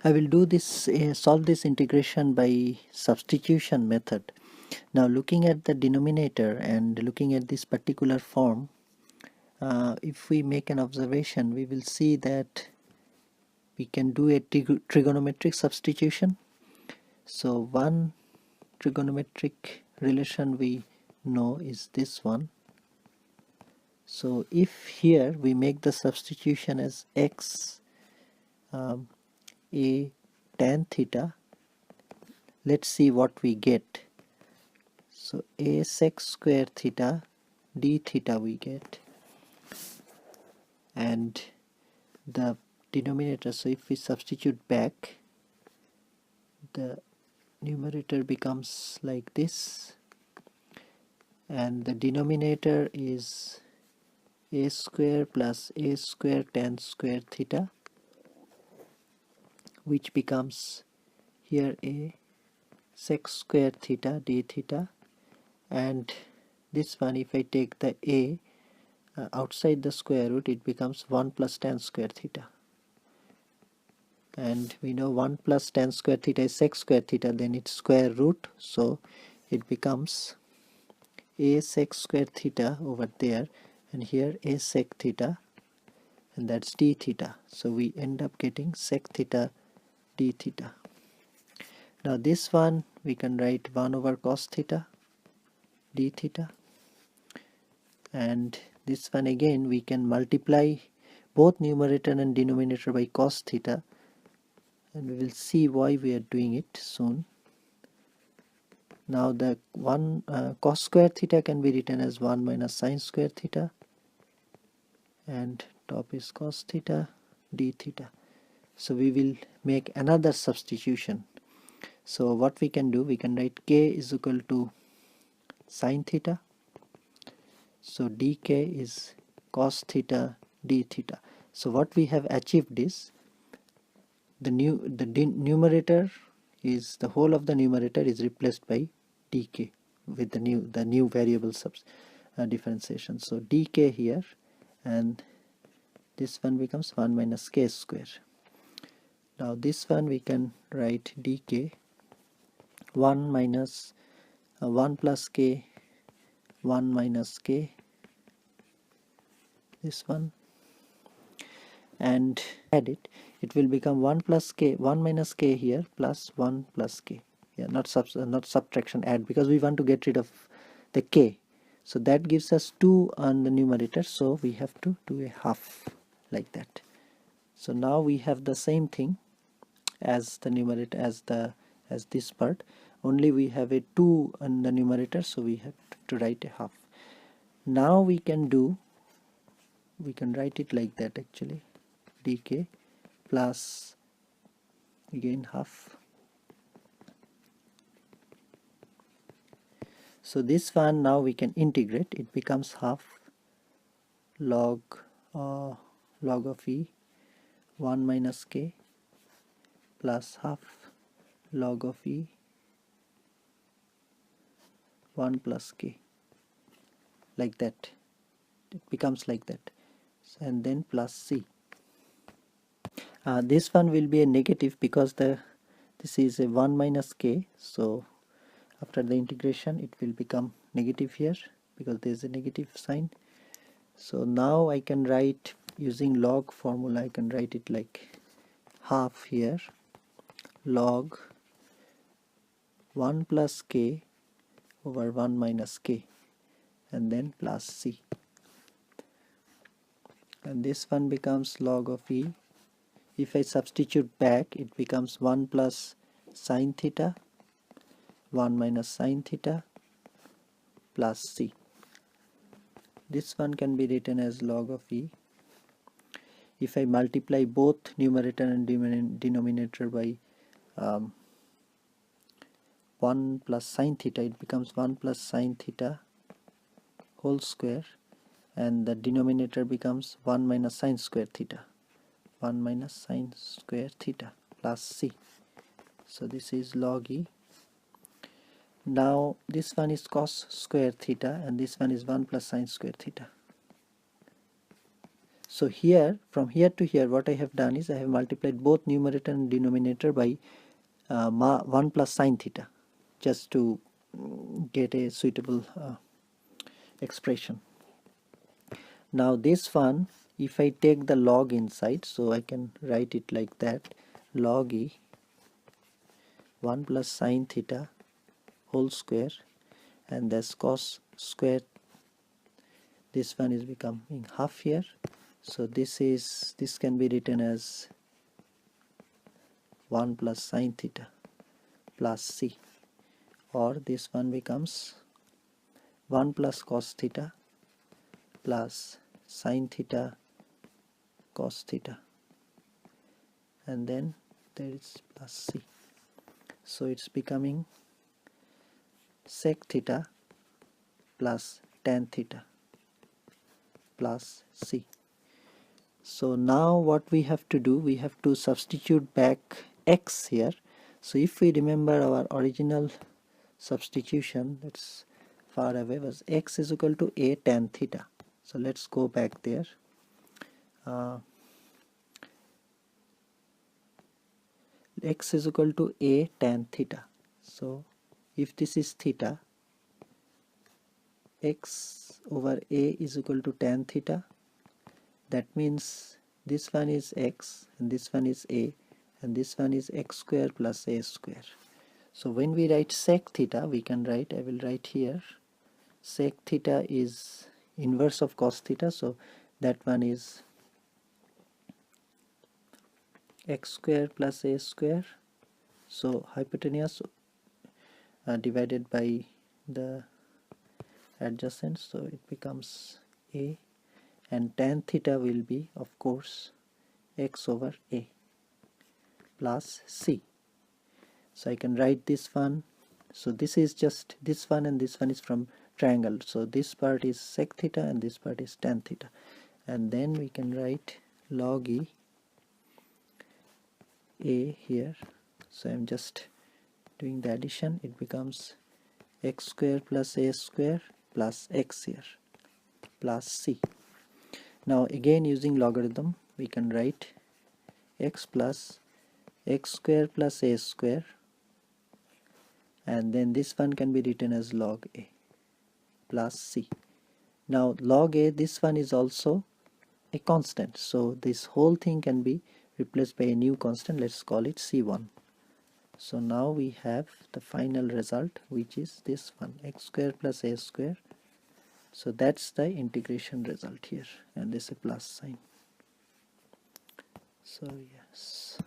I will do this solve this integration by substitution method. Now looking at the denominator and looking at this particular form, if we make an observation, we will see that we can do a trigonometric substitution. So one trigonometric relation we know is this one. So if here we make the substitution as x a tan theta, let's see what we get. So a sec square theta d theta we get, and the denominator, so if we substitute back, the numerator becomes like this, and the denominator is a square plus a square tan square theta, which becomes here a sec square theta d theta, and this one, if I take the a outside the square root, it becomes 1 plus tan square theta, and we know 1 plus tan square theta is sec square theta, then it's square root, so it becomes a sec square theta over there, and here a sec theta, and that's d theta. So we end up getting sec theta d theta. Now this one we can write 1 over cos theta d theta, and this one again we can multiply both numerator and denominator by cos theta, and we will see why we are doing it soon. Now the cos square theta can be written as 1 minus sin square theta, and top is cos theta d theta. So we will make another substitution. So what we can do, we can write k is equal to sin theta, so dk is cos theta d theta. So what we have achieved is the numerator is, the whole of the numerator is replaced by dk with the new variable differentiation. So dk here, and this one becomes 1 minus k square. Now this one we can write dk 1 minus 1 plus k 1 minus k, this one, and add it, it will become 1 plus k 1 minus k here plus 1 plus k. Yeah, not subtraction, add, because we want to get rid of the k. So that gives us 2 on the numerator, so we have to do a half like that. So now we have the same thing as the numerator, as this part, only we have a 2 on the numerator, so we have to write a half. Now we can write it like that actually, dk plus again half. So this one now we can integrate, it becomes half log of e 1 minus k plus half log of e 1 plus k, like that. It becomes like that, and then plus c. This one will be a negative because this is a 1 minus k, so after the integration it will become negative here because there is a negative sign. So now I can write using log formula, I can write it like half here log 1 plus k over 1 minus k, and then plus c, and this one becomes log of e. If I substitute back, it becomes 1 plus sin theta 1 minus sin theta plus c. This one can be written as log of e. If I multiply both numerator and denominator by 1 plus sin theta, it becomes 1 plus sin theta whole square, and the denominator becomes 1 minus sin square theta, 1 minus sin square theta plus c. So this is log e. Now this one is cos square theta, and this one is 1 plus sin square theta. So here, from here to here, what I have done is I have multiplied both numerator and denominator by 1 plus sine theta, just to get a suitable expression. Now this one, if I take the log inside, so I can write it like that, log e 1 plus sine theta whole square, and that's cos square. This one is becoming half here, so this can be written as 1 plus sine theta plus c, or this one becomes 1 plus cos theta plus sine theta cos theta, and then there is plus c, so it's becoming sec theta plus tan theta plus c. So now what we have to do, we have to substitute back x here. So if we remember our original substitution, that's far away, was x is equal to a tan theta. So let's go back there. X is equal to a tan theta. So if this is theta, x over a is equal to tan theta. That means this one is x and this one is a, and this one is x square plus a square. So when we write sec theta, we can write, I will write here, sec theta is inverse of cos theta, so that one is x square plus a square, so hypotenuse divided by the adjacent, so it becomes a, and tan theta will be, of course, x over a plus c. So I can write this one, so this is just this one and this one is from triangle, so this part is sec theta and this part is tan theta, and then we can write log e a here. So I'm just doing the addition, it becomes x square plus a square plus x here plus c. Now again using logarithm, we can write x plus x square plus a square, and then this one can be written as log a plus c. Now log a, this one is also a constant, so this whole thing can be replaced by a new constant, let's call it c1. So now we have the final result, which is this one, x square plus a square. So that's the integration result here, and this is a plus sign. So yes.